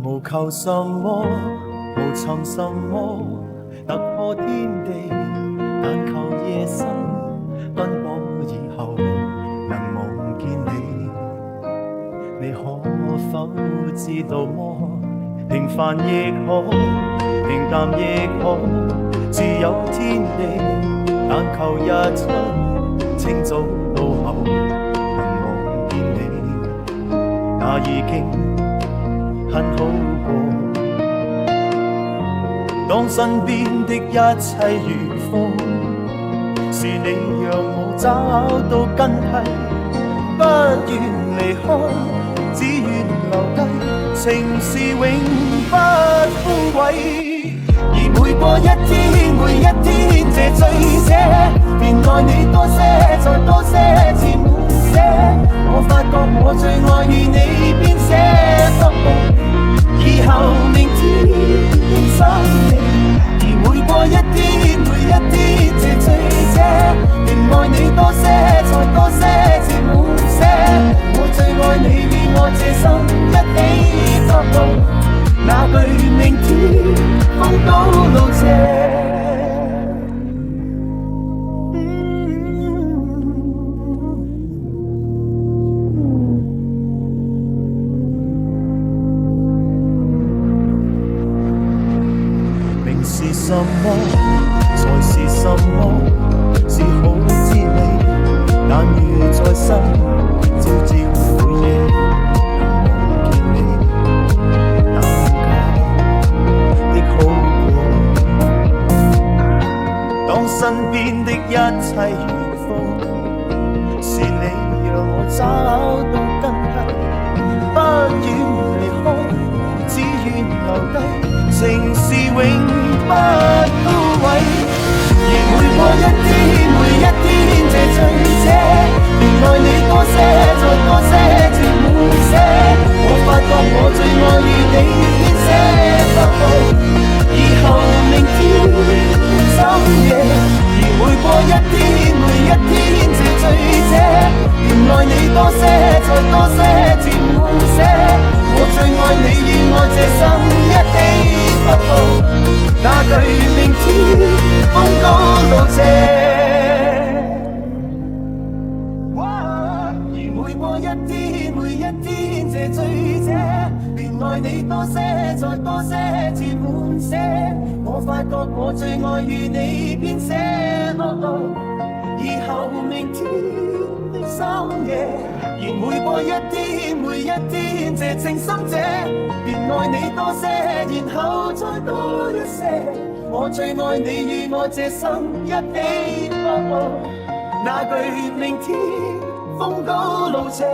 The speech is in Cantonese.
無求什麼，無尋什麼，突破天地，但求夜深奔波以後能望見你。你可否知道麼？平凡亦可，平淡亦可，自有天地，但求日出清早到後能望見你，那已經很好過。當身邊的一切如風，是你讓我找到根蒂，不願離開，只願留低，情是永不枯萎。而每過一天，每一天這醉者，便愛你多些，再多些，至滿瀉。我發覺我最愛與你編寫，以後明天應心你。而每過一天，每一天這醉者，便愛你多些，再多些，至滿瀉。我最愛你與我這心一起作伴。那句明天風高路斜，名是什麼，才是什麼，是好滋味，但如在生，朝朝每夜身邊的一切如風，是你讓我找到根蒂，不願離開，只願留低，情是永不枯萎。而每過一天，每一天這醉者，便愛你多些，再多些，至滿瀉。我發覺我最愛與你編寫，以後明天深夜。每過一天，每一天這醉者，便愛你多些，再多些，至滿瀉。我最愛你與我這心一起發步，那句明天風高路斜。而每過一天，每一天這醉者，便愛你多些，再多些，至滿瀉。我發覺我最愛與你編寫。以後明天的深夜，而每過一天，每一天這靜心者，便愛你多些，然後再多一些。我最愛你與我這心一起發步，那句明天風高路斜。